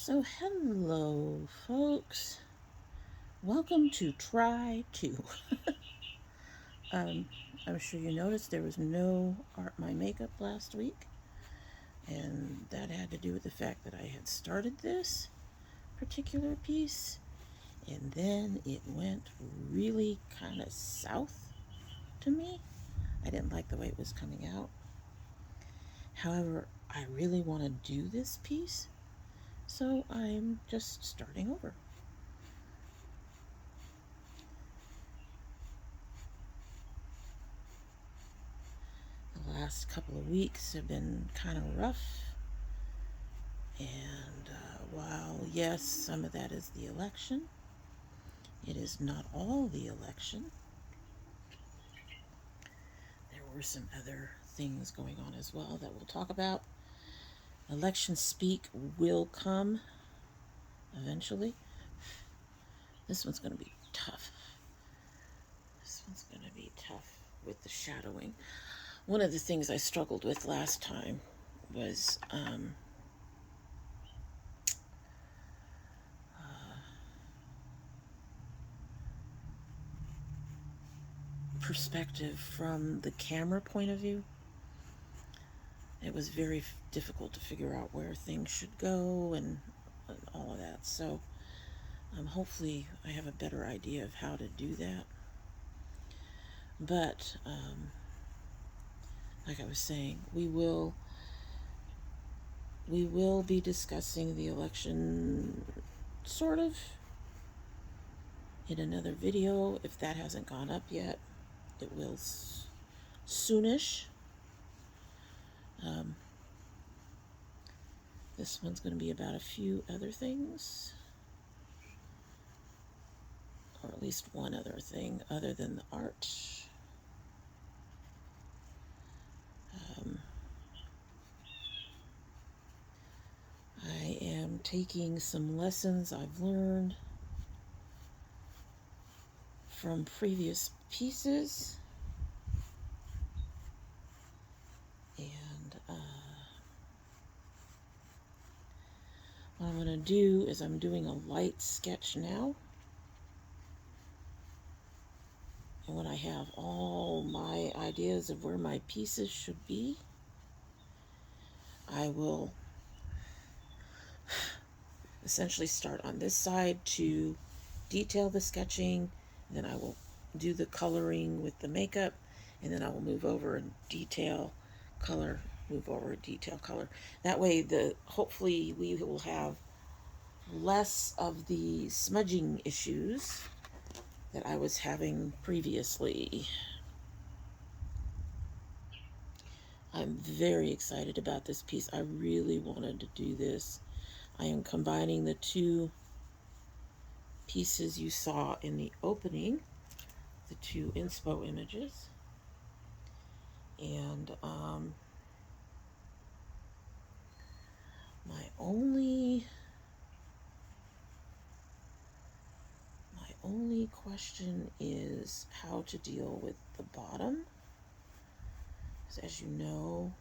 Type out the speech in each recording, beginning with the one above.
So hello folks, welcome to Try 2. um, I'm sure you noticed there was no Art My Makeup last week, and that had to do with the fact that I had started this particular piece and then it went really kind of south to me. I didn't like the way it was coming out. However, I really want to do this piece, so I'm just starting over. The last couple of weeks have been kind of rough, and while yes, some of that is the election, it is not all the election. There were some other things going on as well that we'll talk about. Election speak will come eventually. This one's going to be tough. This one's going to be tough with the shadowing. One of the things I struggled with last time was perspective from the camera point of view. It was very difficult to figure out where things should go and all of that. So hopefully I have a better idea of how to do that. But like I was saying, we will be discussing the election sort of in another video. If that hasn't gone up yet, it will soonish. This one's going to be about a few other things, or at least one other thing other than the art. I am taking some lessons I've learned from previous pieces, and what I'm going to do is I'm doing a light sketch now, and when I have all my ideas of where my pieces should be, I will essentially start on this side to detail the sketching, then I will do the coloring with the makeup, and then I will move over and detail, color, move over, detail, color. That way, hopefully we will have less of the smudging issues that I was having previously. I'm very excited about this piece. I really wanted to do this. I am combining the two pieces you saw in the opening, the two inspo images, and my only question is how to deal with the bottom. As you know,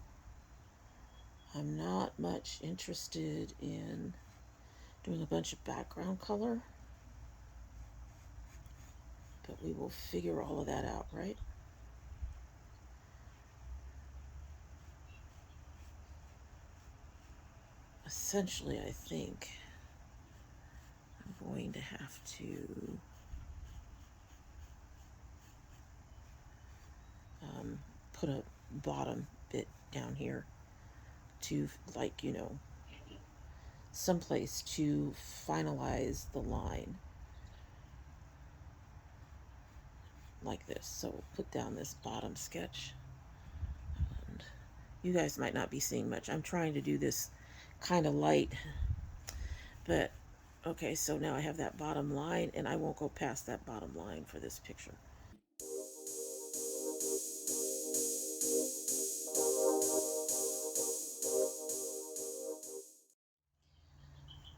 I'm not much interested in doing a bunch of background color, but we will figure all of that out, right? Essentially, I think I'm going to have to put a bottom bit down here to, like, someplace to finalize the line, like this. So we'll put down this bottom sketch, and you guys might not be seeing much. I'm trying to do this kind of light, but okay, so now I have that bottom line, and I won't go past that bottom line for this picture.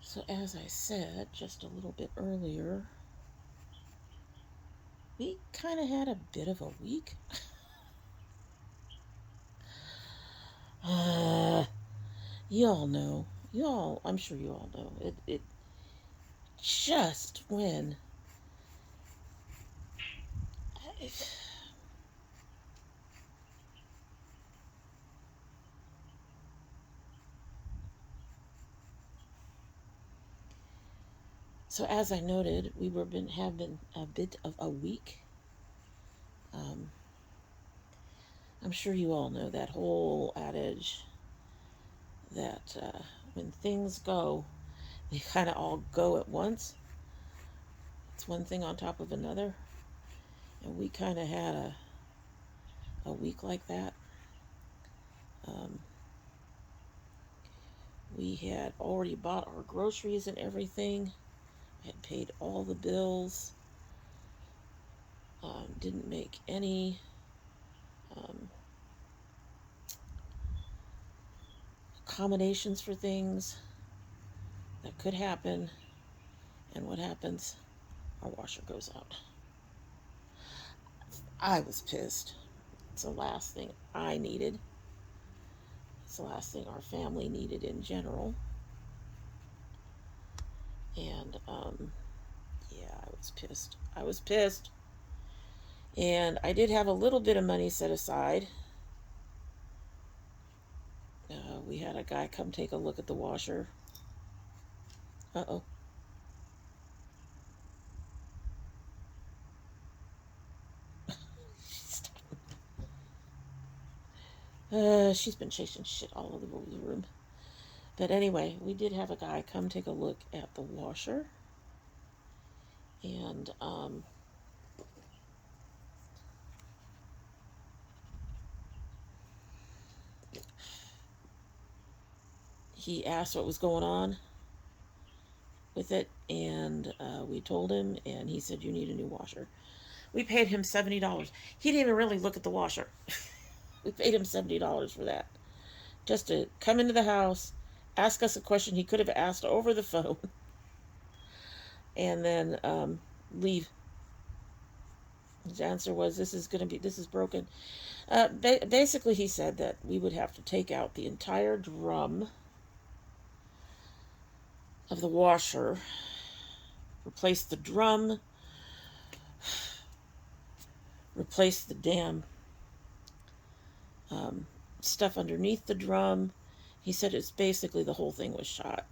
So as I said just a little bit earlier, we kind of had a bit of a week. You all know. You all, I'm sure you all know, it just when it, so as I noted, we were been have been a bit of a week. Um, I'm sure you all know that whole adage that when things go, they kind of all go at once. It's one thing on top of another, and we kind of had a week like that. Um, we had already bought our groceries and everything. I had paid all the bills. Didn't make any um, accommodations for things that could happen. And what happens? Our washer goes out. I was pissed. It's the last thing I needed. It's the last thing our family needed in general. And yeah, I was pissed. I was pissed. And I did have a little bit of money set aside. We had a guy come take a look at the washer. Uh-oh. She's been chasing shit all over the room. But anyway, we did have a guy come take a look at the washer. And he asked what was going on with it. And we told him, and he said, "You need a new washer." We paid him $70. He didn't even really look at the washer. We paid him $70 for that. Just to come into the house, ask us a question he could have asked over the phone, and then leave. His answer was, this is broken. Basically, he said that we would have to take out the entire drum of the washer, replace the drum, replace the damn um, stuff underneath the drum. He said it's basically the whole thing was shot,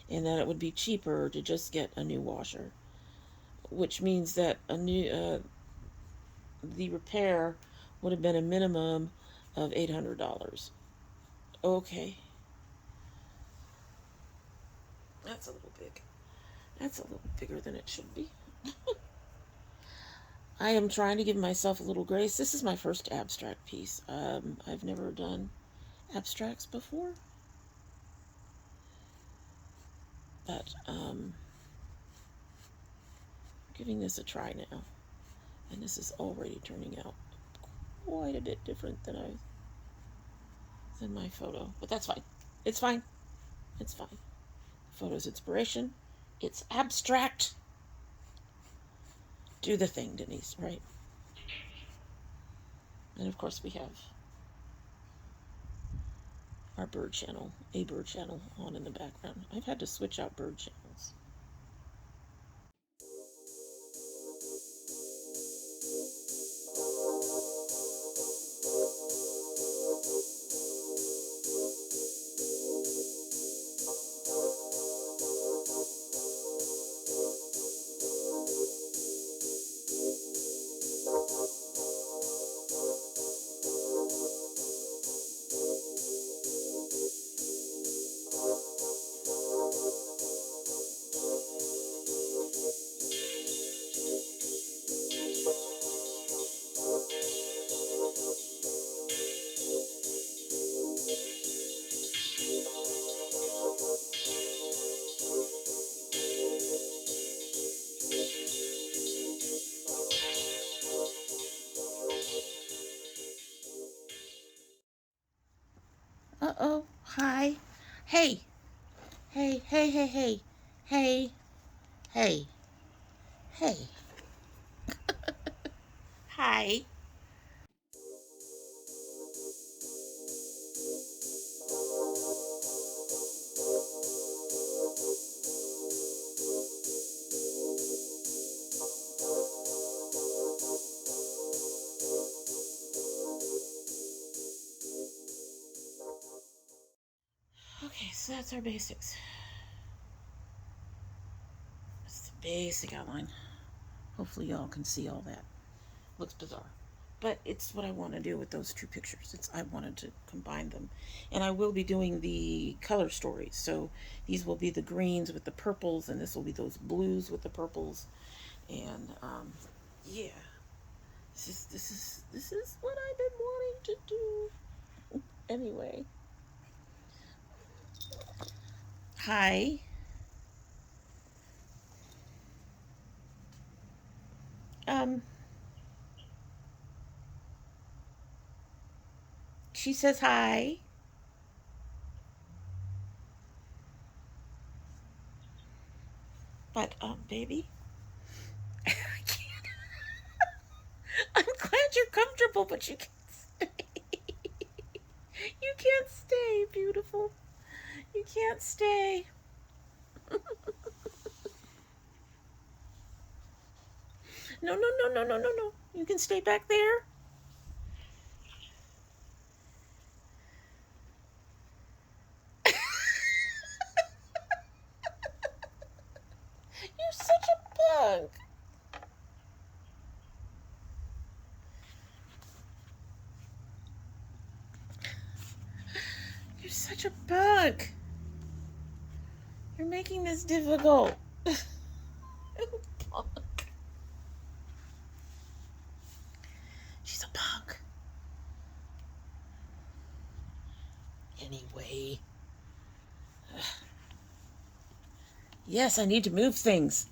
and that it would be cheaper to just get a new washer, which means that the repair would have been a minimum of $800. Okay, that's a little big. That's a little bigger than it should be. I am trying to give myself a little grace. This is my first abstract piece. I've never done abstracts before, but giving this a try now. And this is already turning out quite a bit different than my photo. But that's fine. It's fine. It's fine. Photo's inspiration. It's abstract. Do the thing, Denise, right? And of course we have our a bird channel on in the background. I've had to switch out bird channels. Uh-oh. Hi. Hey. Hey, hey, hey, hey. Hey. Hey. Hey. Hi. Okay, so that's our basics. That's the basic outline. Hopefully y'all can see all that. Looks bizarre. But it's what I want to do with those two pictures. I wanted to combine them. And I will be doing the color stories. So these will be the greens with the purples, and this will be those blues with the purples. And yeah. This is what I've been wanting to do. Anyway. Hi. Um she says hi. But baby, I can't. I'm glad you're comfortable, but you can't stay. You can't stay, beautiful. You can't stay. No, no, no, no, no, no, no. You can stay back there. You're such a bug. You're such a bug. You're making this difficult. She's a punk. Anyway. Yes, I need to move things.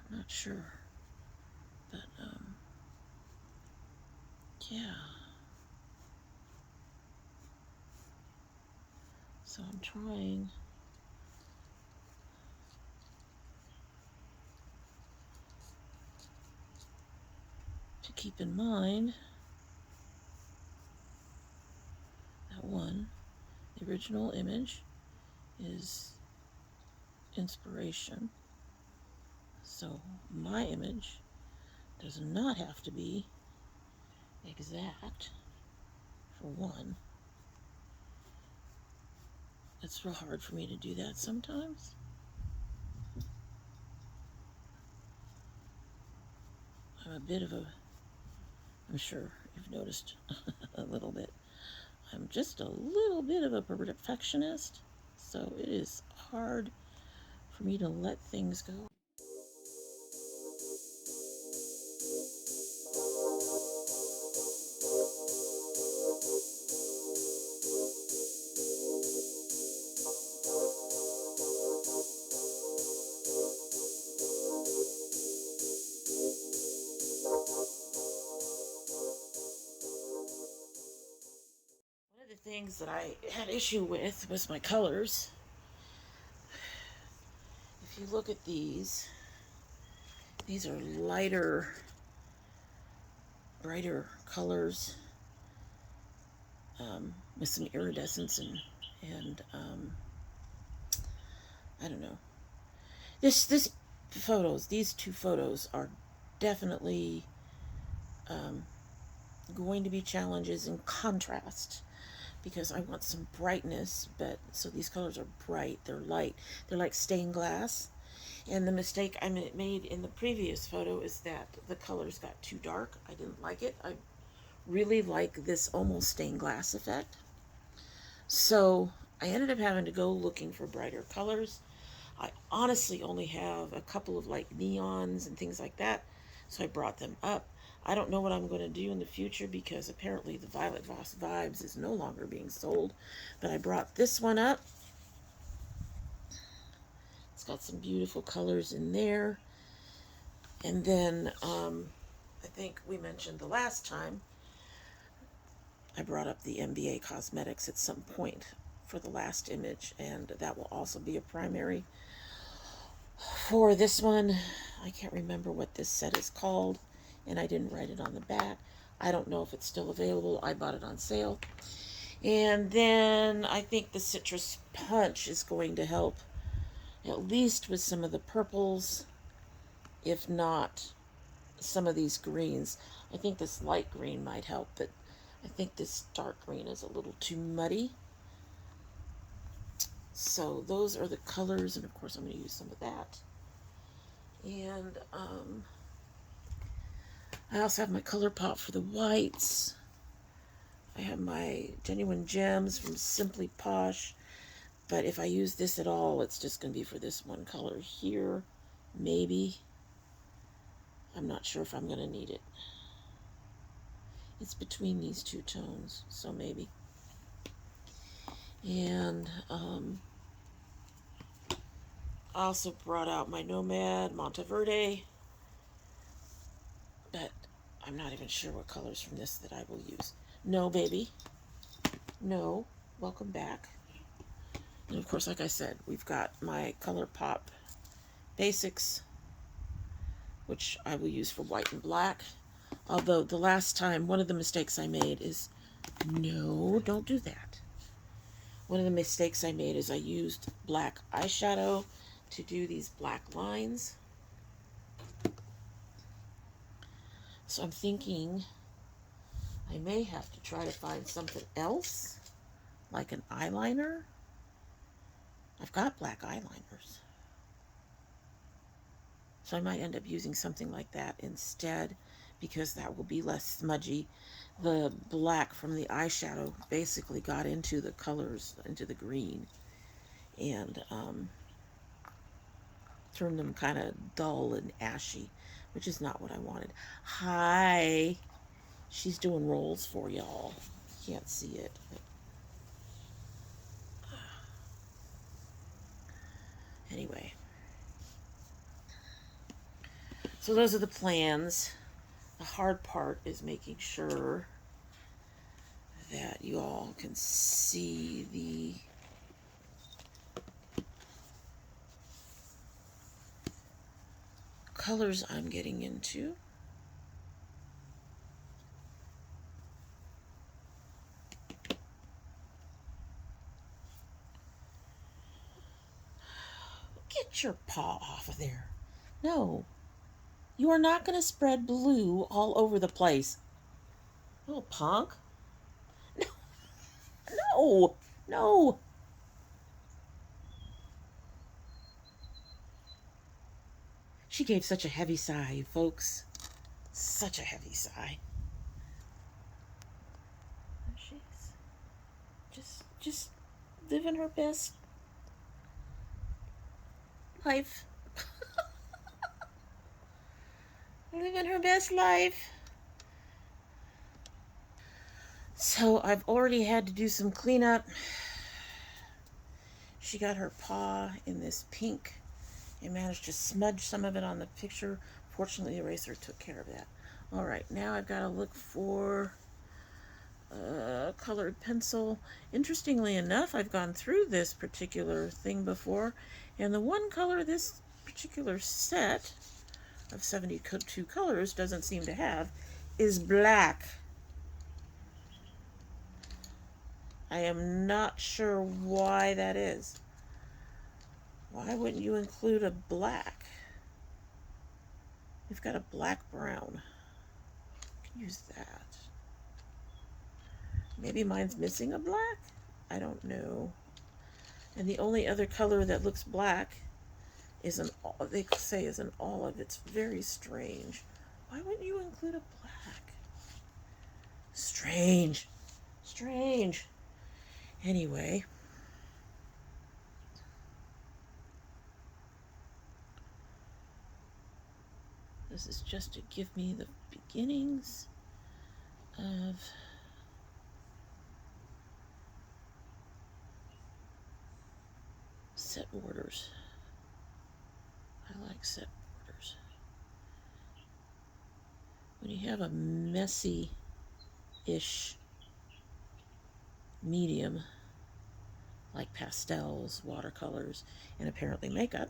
I'm not sure. But, yeah. So I'm trying to keep in mind that one, the original image is inspiration. So my image does not have to be exact, for one. It's real hard for me to do that sometimes. I'm sure you've noticed a little bit. I'm just a little bit of a perfectionist, so it is hard for me to let things go. One of the things that I had issue with was my colors. If you look at these are lighter, brighter colors, with some iridescence and I don't know. These two photos are definitely going to be challenges in contrast because I want some brightness, but so these colors are bright, they're light, they're like stained glass. And the mistake I made in the previous photo is that the colors got too dark. I didn't like it. I really like this almost stained glass effect. So I ended up having to go looking for brighter colors. I honestly only have a couple of like neons and things like that, so I brought them up. I don't know what I'm going to do in the future because apparently the Violet Voss Vibes is no longer being sold, but I brought this one up. It's got some beautiful colors in there. And then I think we mentioned the last time I brought up the MBA Cosmetics at some point for the last image, and that will also be a primary. For this one, I can't remember what this set is called, and I didn't write it on the back. I don't know if it's still available. I bought it on sale. And then I think the Citrus Punch is going to help, at least with some of the purples, if not some of these greens. I think this light green might help, but I think this dark green is a little too muddy. So those are the colors, and of course I'm going to use some of that. And I also have my color pop for the whites. I have my Genuine Gems from Simply Posh, but if I use this at all, it's just going to be for this one color here, maybe. I'm not sure if I'm going to need it. It's between these two tones, so maybe. And I also brought out my Nomad Monteverde, but I'm not even sure what colors from this that I will use. No, baby. No. Welcome back. And of course, like I said, we've got my Color Pop Basics, which I will use for white and black. Although the last time, one of the mistakes I made is, no, don't do that. One of the mistakes I made is I used black eyeshadow to do these black lines. So I'm thinking I may have to try to find something else, like an eyeliner. I've got black eyeliners. So I might end up using something like that instead, because that will be less smudgy. The black from the eyeshadow basically got into the colors, into the green, and turned them kind of dull and ashy, which is not what I wanted. Hi. She's doing rolls for y'all. Can't see it. But anyway. So those are the plans. The hard part is making sure that you all can see the colors I'm getting into. Get your paw off of there. No. You are not going to spread blue all over the place. Little punk. No. No. No. She gave such a heavy sigh, folks. Such a heavy sigh. She's just living her best life. Living her best life. So I've already had to do some cleanup. She got her paw in this pink and managed to smudge some of it on the picture. Fortunately, the eraser took care of that. All right, now I've got to look for a colored pencil. Interestingly enough, I've gone through this particular thing before, and the one color this particular set of 72 colors doesn't seem to have is black. I am not sure why that is. Why wouldn't you include a black? We've got a black brown. Use that. Maybe mine's missing a black? I don't know. And the only other color that looks black is they say is an olive. It's very strange. Why wouldn't you include a black? Strange. Strange. Anyway. This is just to give me the beginnings of set borders. I like set borders. When you have a messy-ish medium, like pastels, watercolors, and apparently makeup,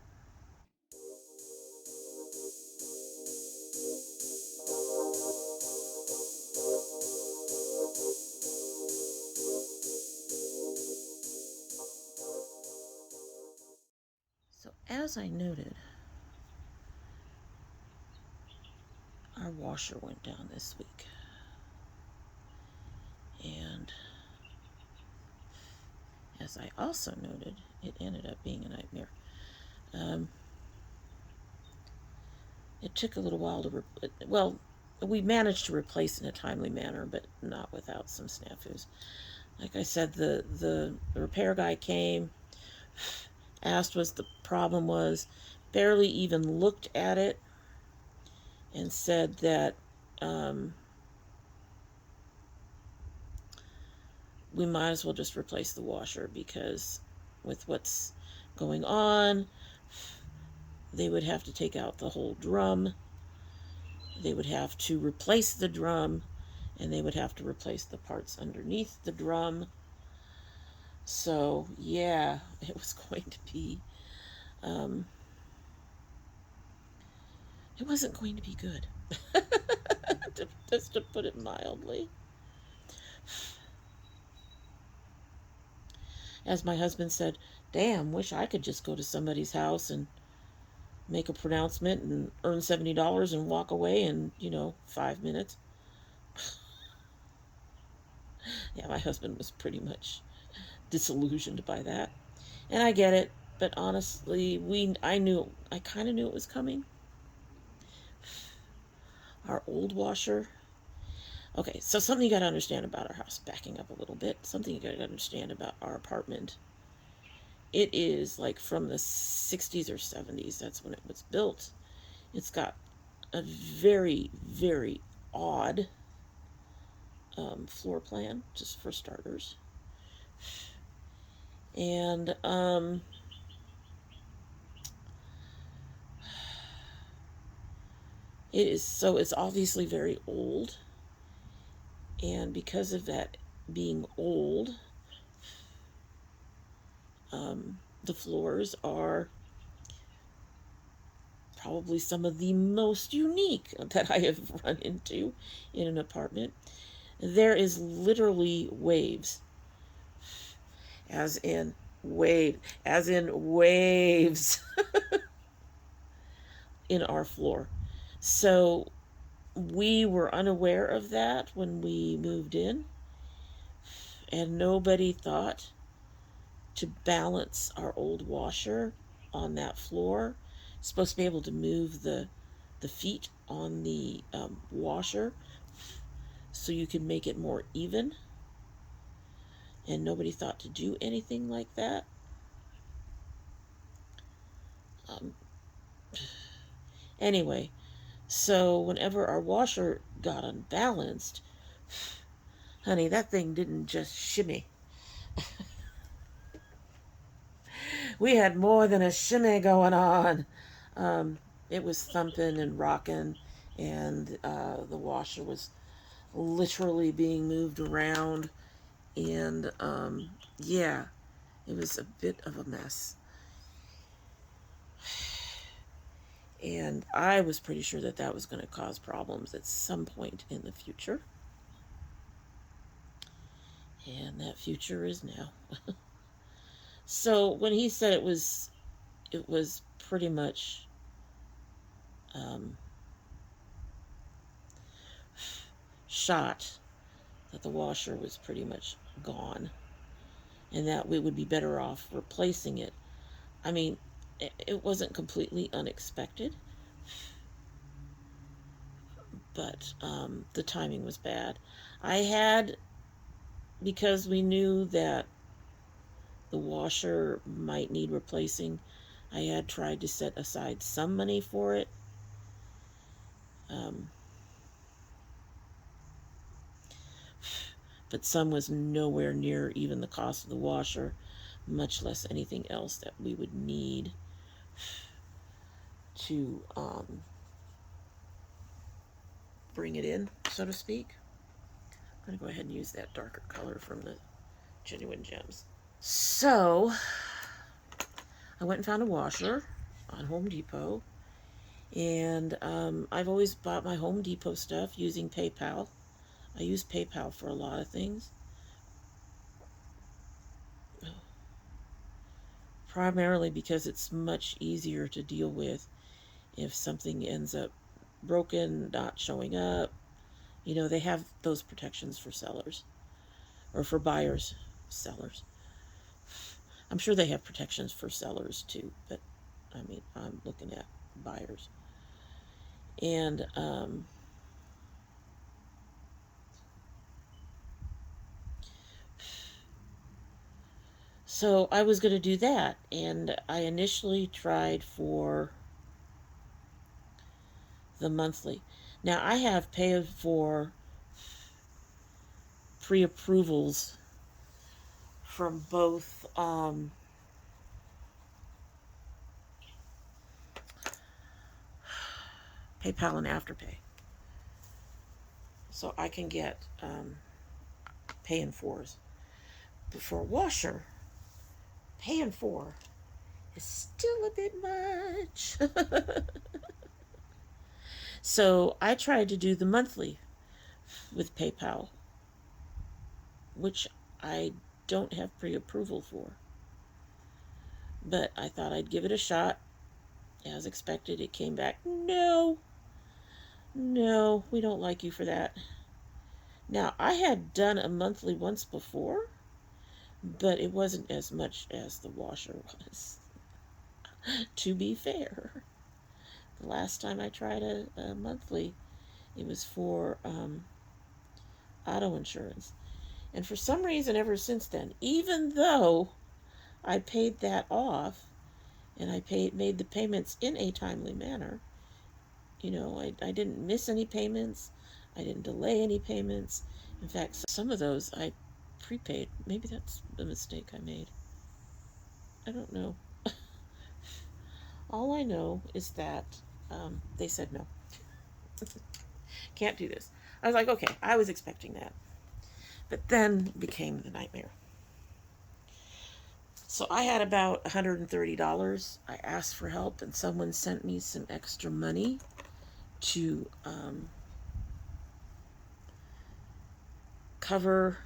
so as I noted, our washer went down this week. And as I also noted, it ended up being a nightmare. It took a little while to, well, we managed to replace in a timely manner, but not without some snafus. Like I said, the repair guy came, asked what the problem was, barely even looked at it, and said that we might as well just replace the washer because with what's going on, they would have to take out the whole drum. They would have to replace the drum, and they would have to replace the parts underneath the drum. So, yeah, it was going to be, it wasn't going to be good, just to put it mildly. As my husband said, damn, wish I could just go to somebody's house and make a pronouncement and earn $70 and walk away in, 5 minutes. Yeah, my husband was pretty much disillusioned by that. And I get it, but honestly, I kind of knew it was coming. Our old washer. Okay, so something you got to understand about our house, backing up a little bit, something you got to understand about our apartment. It is like from the 60s or 70s, that's when it was built. It's got a very, very odd floor plan, just for starters. And it's obviously very old. And because of that being old, the floors are probably some of the most unique that I have run into in an apartment. There is literally waves, as in waves in our floor. So we were unaware of that when we moved in, and nobody thought to balance our old washer on that floor. It's supposed to be able to move the feet on the washer so you can make it more even, and nobody thought to do anything like that. Anyway, so whenever our washer got unbalanced, honey, that thing didn't just shimmy. We had more than a shimmy going on. It was thumping and rocking, and the washer was literally being moved around. And yeah, it was a bit of a mess. And I was pretty sure that that was going to cause problems at some point in the future. And that future is now. So when he said it was pretty much shot, that the washer was pretty much gone and that we would be better off replacing it. I mean, it wasn't completely unexpected, but the timing was bad. I had, because we knew that the washer might need replacing, I had tried to set aside some money for it. But some was nowhere near even the cost of the washer, much less anything else that we would need to bring it in, so to speak. I'm going to go ahead and use that darker color from the Genuine Gems. So, I went and found a washer on Home Depot, and I've always bought my Home Depot stuff using PayPal. I use PayPal for a lot of things. Primarily because it's much easier to deal with if something ends up broken, not showing up. You know, they have those protections for sellers, or for buyers, sellers. I'm sure they have protections for sellers too, but I mean, I'm looking at buyers. And so I was going to do that, and I initially tried for the monthly. Now, I have paid for pre-approvals from both PayPal and Afterpay. So I can get pay in fours. But for a washer, pay in four is still a bit much. So I tried to do the monthly with PayPal, which I don't have pre-approval for. But I thought I'd give it a shot. As expected, it came back, no, we don't like you for that. Now, I had done a monthly once before, but it wasn't as much as the washer was. To be fair, the last time I tried a monthly, it was for auto insurance. And for some reason, ever since then, even though I paid that off and I made the payments in a timely manner, you know, I didn't miss any payments. I didn't delay any payments. In fact, some of those I prepaid. Maybe that's the mistake I made. I don't know. All I know is that they said no. Can't do this. I was like, okay, I was expecting that. But then became the nightmare. So I had about $130. I asked for help, and someone sent me some extra money to cover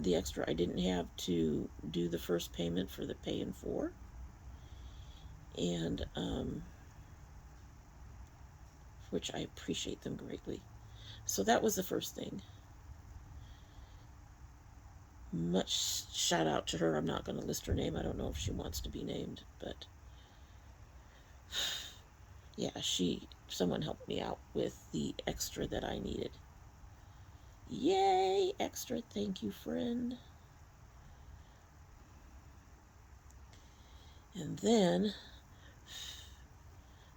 the extra I didn't have to do the first payment for the pay in four. And which I appreciate them greatly. So that was the first thing. Much shout out to her. I'm not going to list her name. I don't know if she wants to be named, but yeah, someone helped me out with the extra that I needed. Yay, extra. Thank you, friend. And then,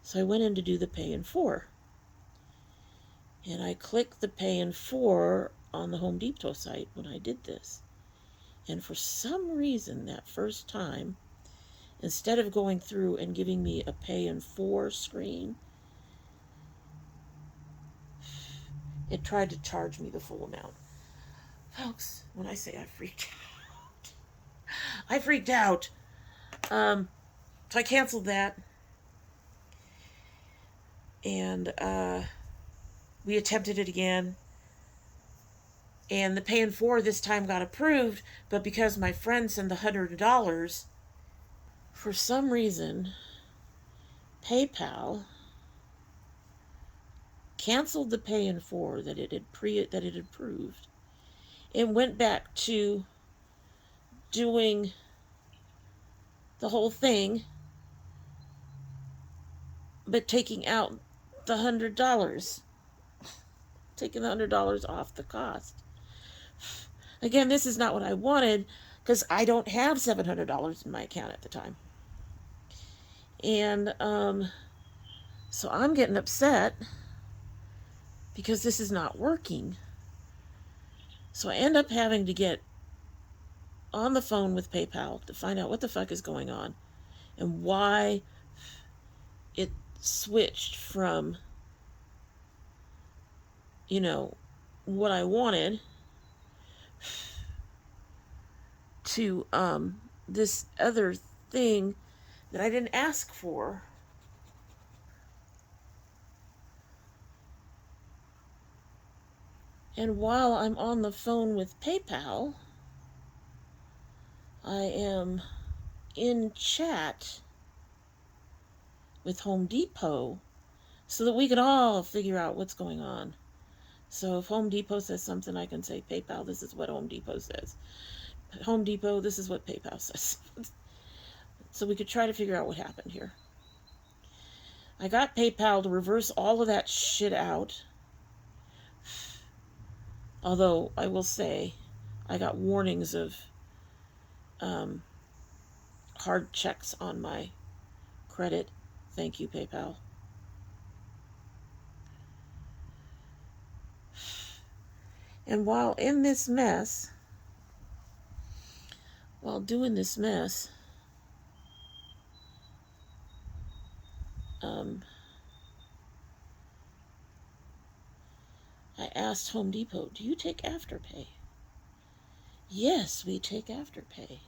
so I went in to do the pay in four. And I clicked the pay in four on the Home Depot site when I did this. And for some reason, that first time, instead of going through and giving me a pay in four screen, it tried to charge me the full amount. Folks, when I say I freaked out. So I canceled that. And we attempted it again. And the pay in four this time got approved, but because my friend sent the $100, for some reason, PayPal canceled the pay in 4 that it had approved, and went back to doing the whole thing, but taking out the $100, taking the $100 off the cost. Again, this is not what I wanted, because I don't have $700 in my account at the time. And so I'm getting upset because this is not working. So I end up having to get on the phone with PayPal to find out what the fuck is going on and why it switched from, you know, what I wanted to this other thing that I didn't ask for. And while I'm on the phone with PayPal, I am in chat with Home Depot so that we can all figure out what's going on. So if Home Depot says something, I can say, PayPal, this is what Home Depot says. Home Depot, this is what PayPal says. So we could try to figure out what happened here. I got PayPal to reverse all of that shit out. Although I will say I got warnings of hard checks on my credit. Thank you, PayPal. And while in this mess, while doing this mess, I asked Home Depot, do you take Afterpay? Yes, we take Afterpay.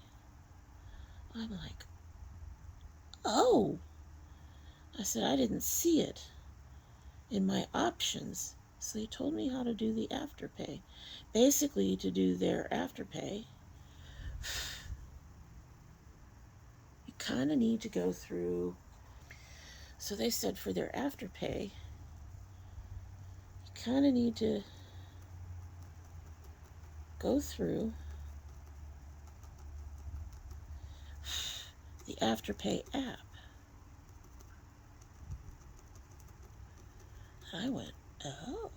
I'm like, oh. I said, I didn't see it in my options. So they told me how to do the Afterpay. Basically, to do their Afterpay, you kind of need to go through. So they said for their Afterpay, you kind of need to go through the Afterpay app. And I went, oh,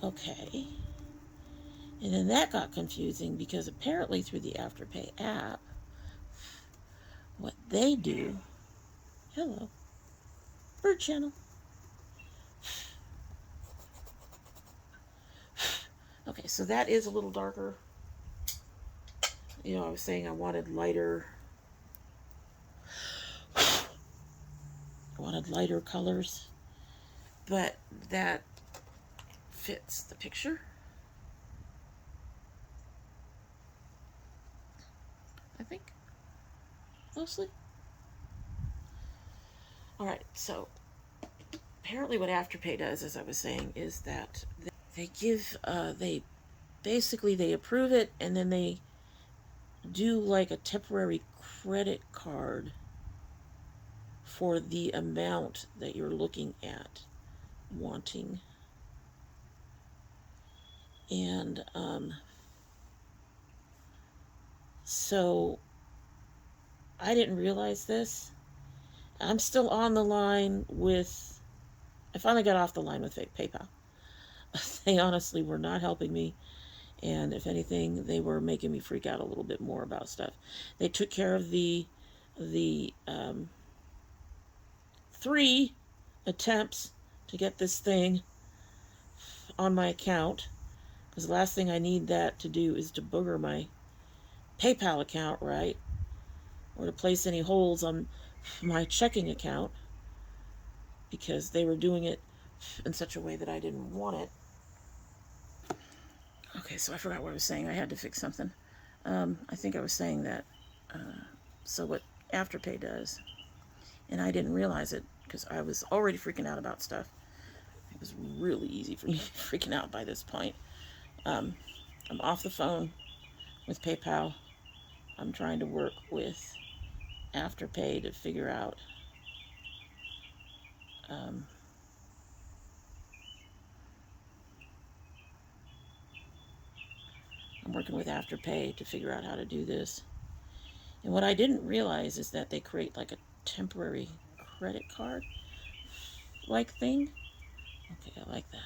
okay. And then that got confusing because apparently through the Afterpay app, what they do, hello, bird channel. Okay, so that is a little darker. You know, I was saying I wanted lighter colors, but that fits the picture, I think, mostly. Alright, so apparently what Afterpay does, as I was saying, is that they give, they approve it, and then they do like a temporary credit card for the amount that you're looking at wanting. And so I didn't realize this. I'm still on the line with, I finally got off the line with PayPal. They honestly were not helping me. And if anything, they were making me freak out a little bit more about stuff. They took care of the 3 attempts to get this thing on my account, because the last thing I need that to do is to booger my PayPal account, right? Or to place any holes on my checking account, because they were doing it in such a way that I didn't want it. Okay, so I forgot what I was saying. I had to fix something. I think I was saying that, so what Afterpay does, and I didn't realize it because I was already freaking out about stuff. It was really easy for me freaking out by this point. I'm off the phone with PayPal. I'm trying to work with Afterpay to figure out I'm working with Afterpay to figure out how to do this. And what I didn't realize is that they create like a temporary credit card like thing. Okay, I like that.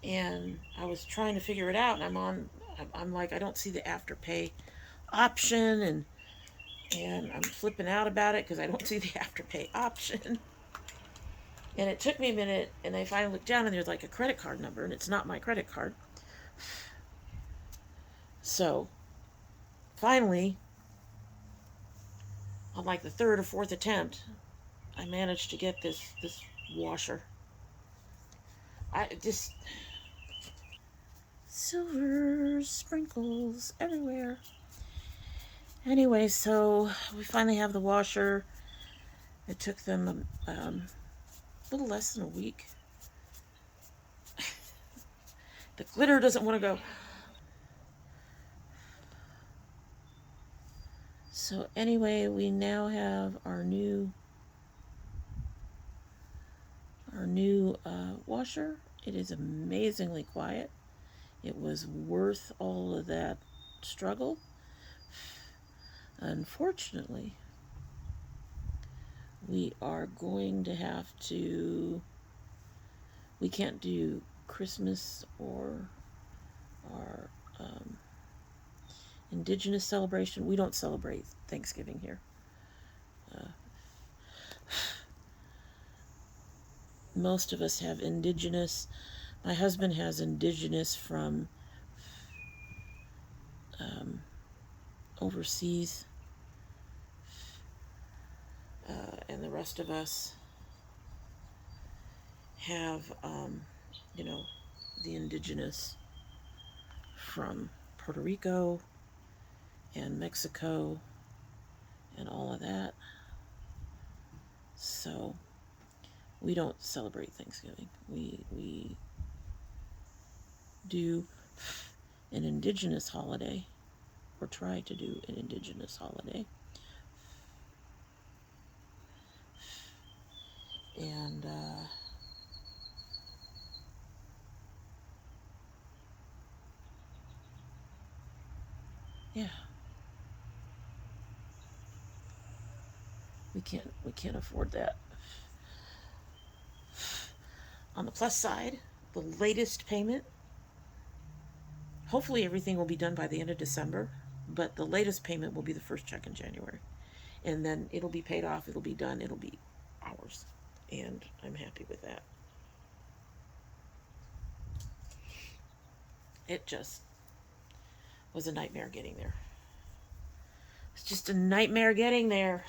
And I was trying to figure it out, and I'm like, I don't see the Afterpay option, and I'm flipping out about it because I don't see the Afterpay option. And it took me a minute, and I finally looked down, and there's like a credit card number, and it's not my credit card. So finally, on like the third or fourth attempt, I managed to get this washer. I just silver sprinkles everywhere. Anyway, so we finally have the washer. It took them a little less than a week. The glitter doesn't want to go. So anyway, we now have our new washer. It is amazingly quiet. It was worth all of that struggle. Unfortunately, we are going to have to. We can't do Christmas or our Indigenous celebration. We don't celebrate Thanksgiving here. Most of us have Indigenous. My husband has Indigenous from overseas, and the rest of us have, the Indigenous from Puerto Rico and Mexico and all of that. So we don't celebrate Thanksgiving. We do an Indigenous holiday, or try to do an Indigenous holiday. And yeah, we can't afford that. On the plus side, the latest payment, hopefully everything will be done by the end of December, but the latest payment will be the first check in January. And then it'll be paid off, it'll be done, it'll be ours. And I'm happy with that. It just was a nightmare getting there. It's just a nightmare getting there.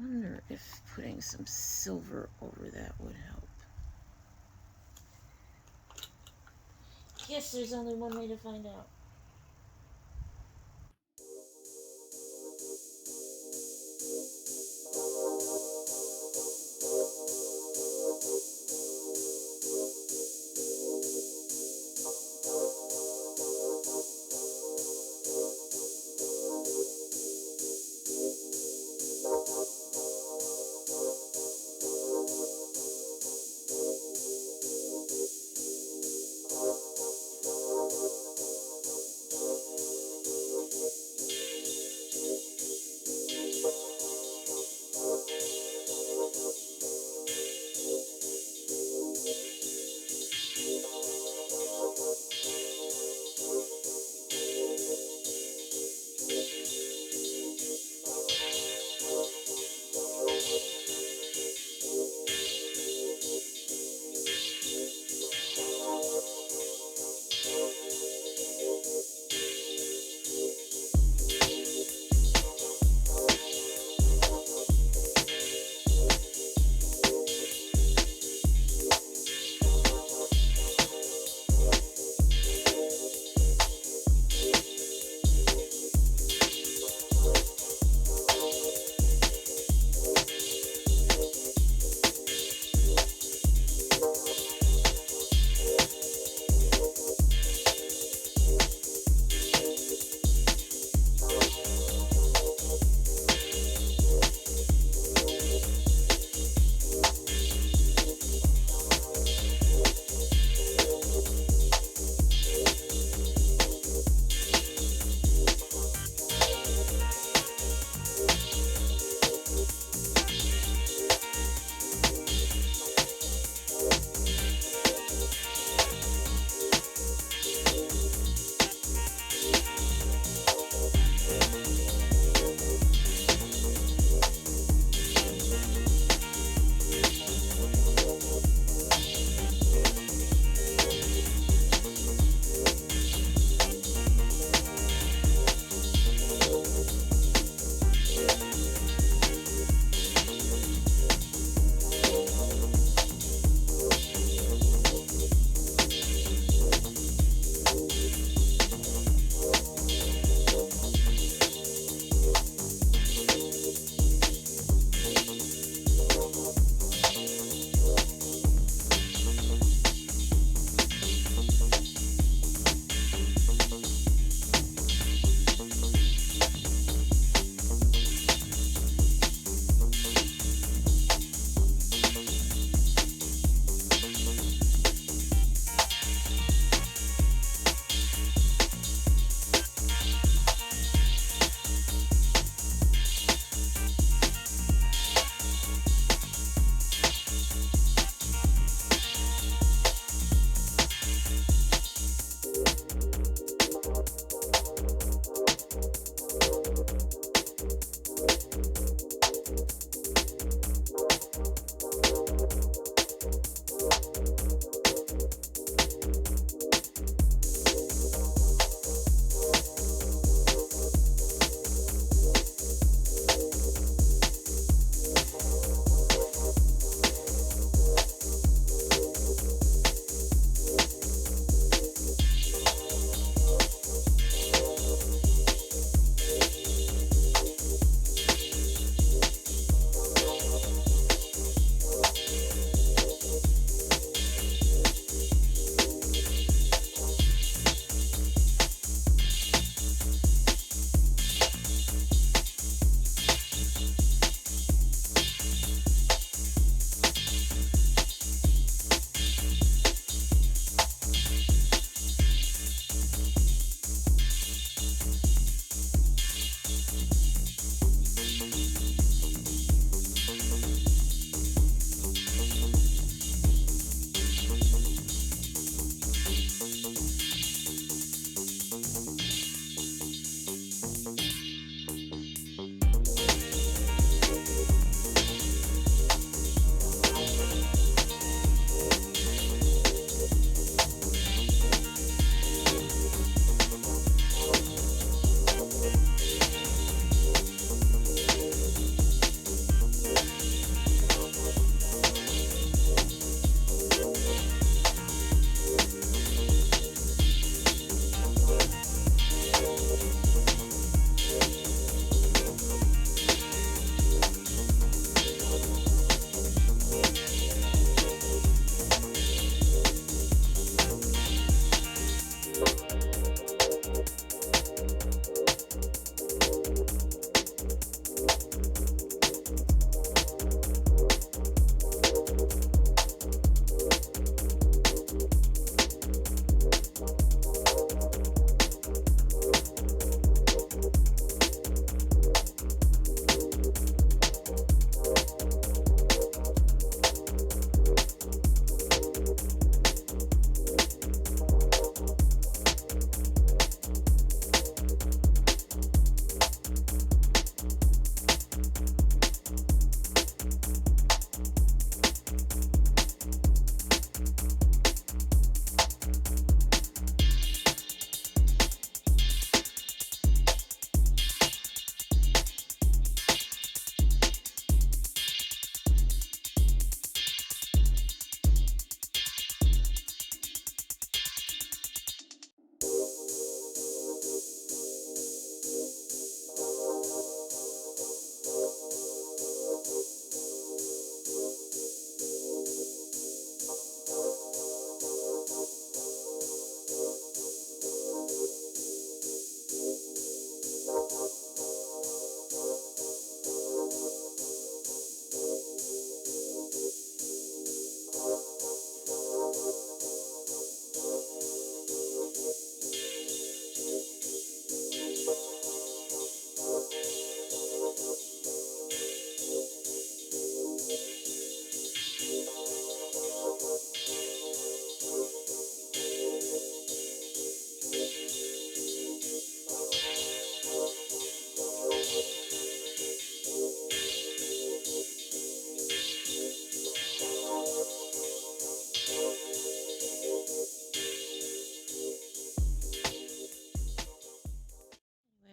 Wonder if putting some silver over that would help. Yes, there's only one way to find out.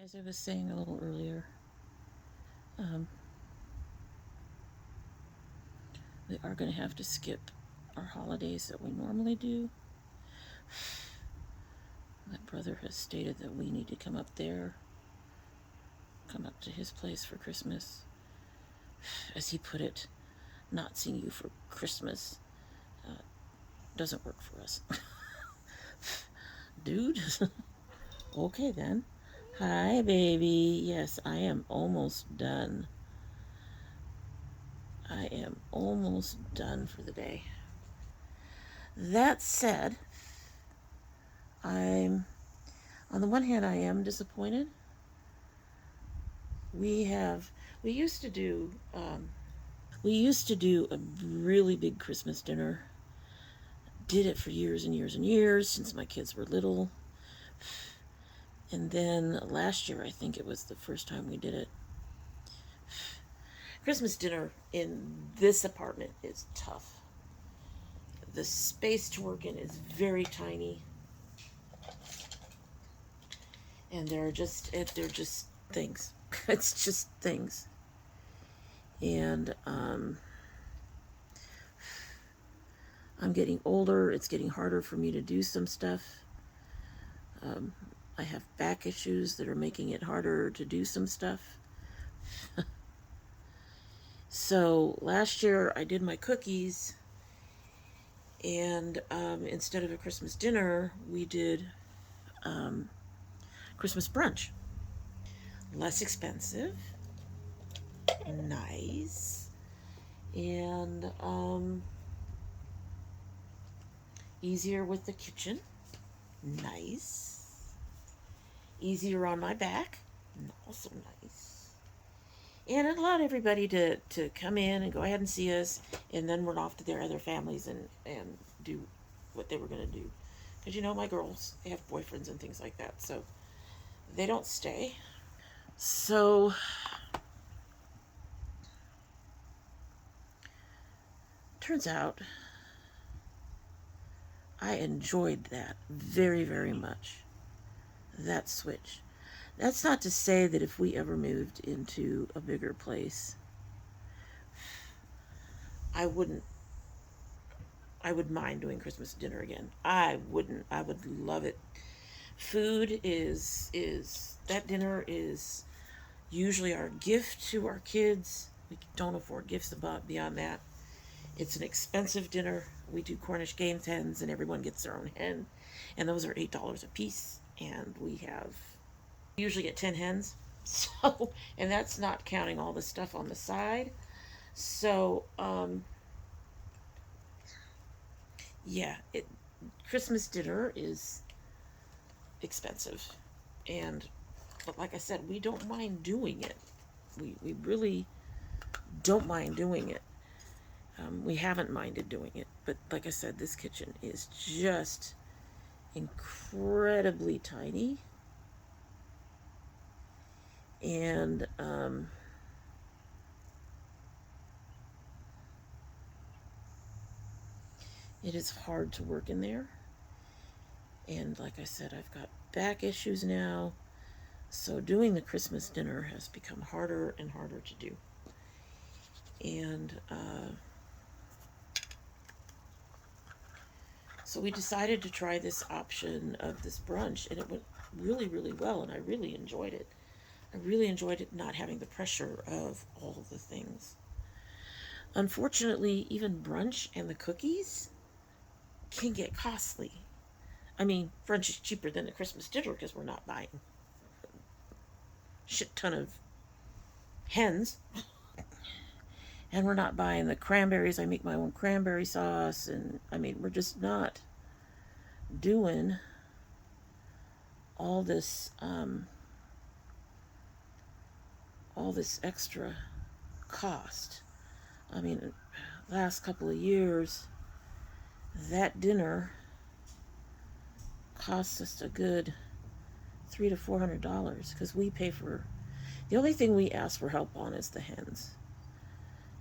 As I was saying a little earlier, we are going to have to skip our holidays that we normally do. My brother has stated that we need to come up there, come up to his place for Christmas. As he put it, not seeing you for Christmas doesn't work for us. Dude. Okay then. Hi, baby. Yes, I am almost done. I am almost done for the day. That said, on the one hand, I am disappointed. We used to do a really big Christmas dinner. Did it for years and years and years since my kids were little. And then last year, I think it was the first time we did it. Christmas dinner in this apartment is tough. The space to work in is very tiny, and they're just things. It's just things, and I'm getting older. It's getting harder for me to do some stuff. I have back issues that are making it harder to do some stuff. So last year I did my cookies, and instead of a Christmas dinner, we did Christmas brunch. Less expensive, nice, and easier with the kitchen, nice, easier on my back, also nice. And it allowed everybody to come in and go ahead and see us, and then run off to their other families and do what they were going to do. Because, you know, my girls, they have boyfriends and things like that, so they don't stay. So, turns out I enjoyed that very, very much, that switch. That's not to say that if we ever moved into a bigger place, I would mind doing Christmas dinner again. I wouldn't. I would love it. Food is that dinner is usually our gift to our kids. We don't afford gifts beyond that. It's an expensive dinner. We do Cornish game hens, and everyone gets their own hen, and those are $8 a piece. And we usually get 10 hens, so, and that's not counting all the stuff on the side. So yeah, Christmas dinner is expensive, but like I said, we don't mind doing it. We really don't mind doing it. We haven't minded doing it, but like I said, this kitchen is just incredibly tiny, and it is hard to work in there. And like I said, I've got back issues now, so doing the Christmas dinner has become harder and harder to do. And so we decided to try this option of this brunch, and it went really, really well, and I really enjoyed it. I really enjoyed it, not having the pressure of all of the things. Unfortunately, even brunch and the cookies can get costly. I mean, brunch is cheaper than the Christmas dinner because we're not buying a shit ton of hens. And we're not buying the cranberries. I make my own cranberry sauce. And I mean, we're just not doing all this extra cost. I mean, last couple of years, that dinner costs us a good $300 to $400 because we pay for. The only thing we ask for help on is the hens,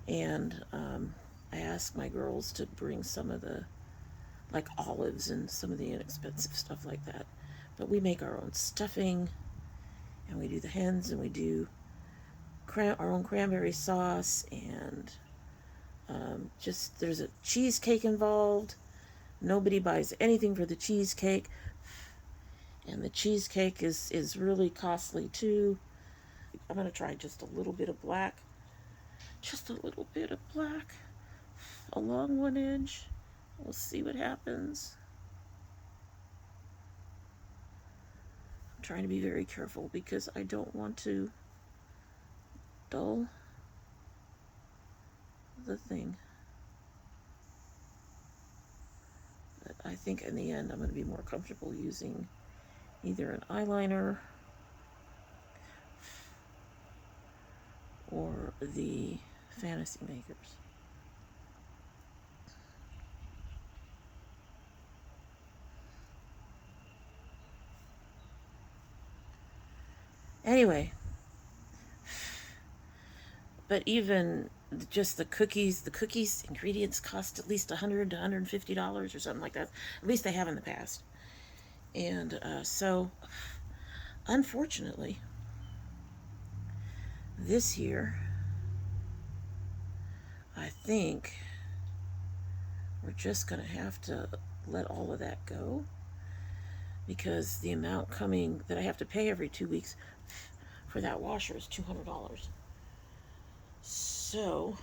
and I asked my girls to bring some of the like olives and some of the inexpensive stuff like that. But we make our own stuffing, and we do the hens, and we do our own cranberry sauce, and just there's a cheesecake involved. Nobody buys anything for the cheesecake, and the cheesecake is really costly too. I'm going to try just a little bit of black. Just a little bit of black along one edge. We'll see what happens. I'm trying to be very careful because I don't want to dull the thing. But I think in the end I'm going to be more comfortable using either an eyeliner or the Fantasy Makers. Anyway, But even just the cookies ingredients cost at least $100 to $150 or something like that. At least they have in the past. And so, unfortunately, this year, I think we're just going to have to let all of that go, because the amount coming that I have to pay every 2 weeks for that washer is $200. So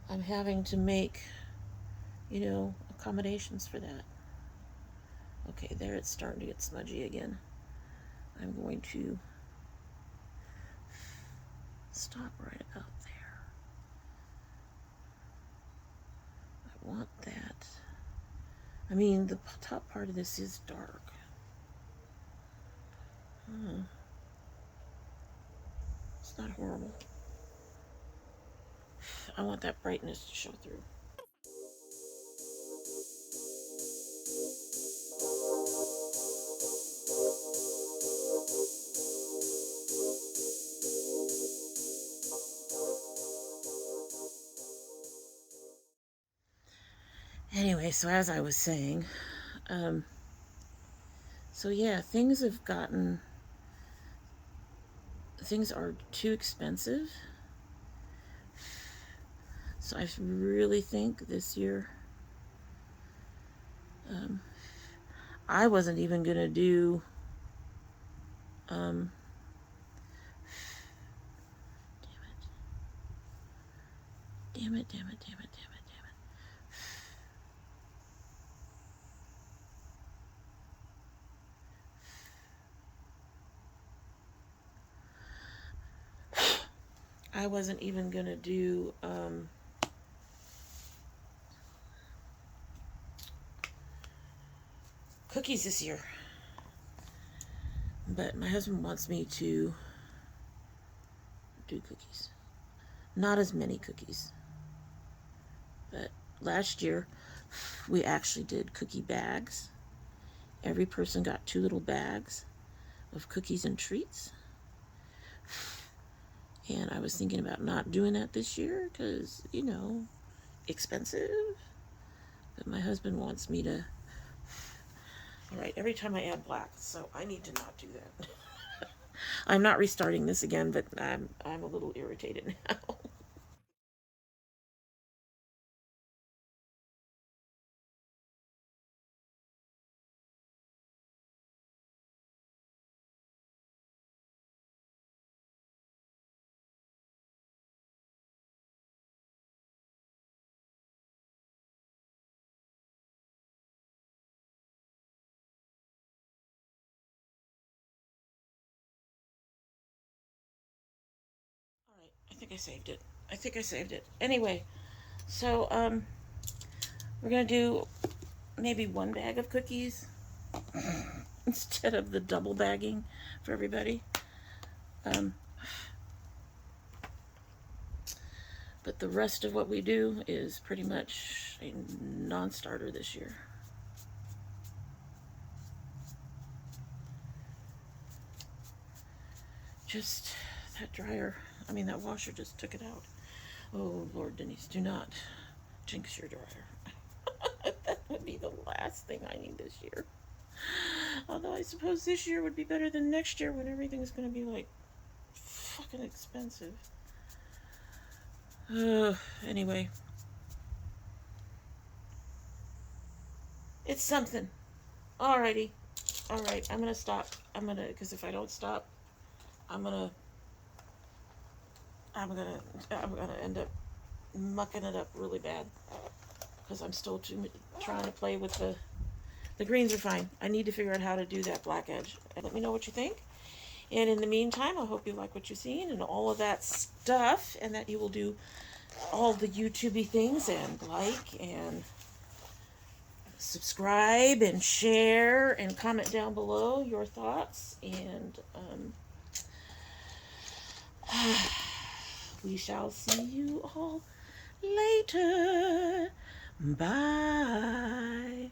I'm having to make, accommodations for that. Okay, there it's starting to get smudgy again. I'm going to stop right about there. I want that. I mean, the top part of this is dark. It's not horrible. I want that brightness to show through. Anyway, so as I was saying, so yeah, things are too expensive. So I really think this year, I wasn't even going to do, damn it. I wasn't even going to do, cookies this year. But my husband wants me to do cookies. Not as many cookies. But last year, we actually did cookie bags. Every person got 2 little bags of cookies and treats. And I was thinking about not doing that this year because, expensive. But my husband wants me to. All right, every time I add black, so I need to not do that. I'm not restarting this again, but I'm a little irritated now. All right, I think I saved it. Anyway, so we're gonna do maybe 1 bag of cookies instead of the double bagging for everybody. But the rest of what we do is pretty much a non-starter this year. Just that washer just took it out. Oh, Lord, Denise, do not jinx your dryer. That would be the last thing I need this year. Although I suppose this year would be better than next year when everything's going to be like fucking expensive. Anyway. It's something. Alrighty. Alright, I'm going to stop. Because if I don't stop, I'm gonna end up mucking it up really bad because I'm still trying to play with the greens are fine. I need to figure out how to do that black edge. Let me know what you think. And in the meantime, I hope you like what you've seen and all of that stuff, and that you will do all the YouTubey things and like and subscribe and share and comment down below your thoughts. And we shall see you all later. Bye.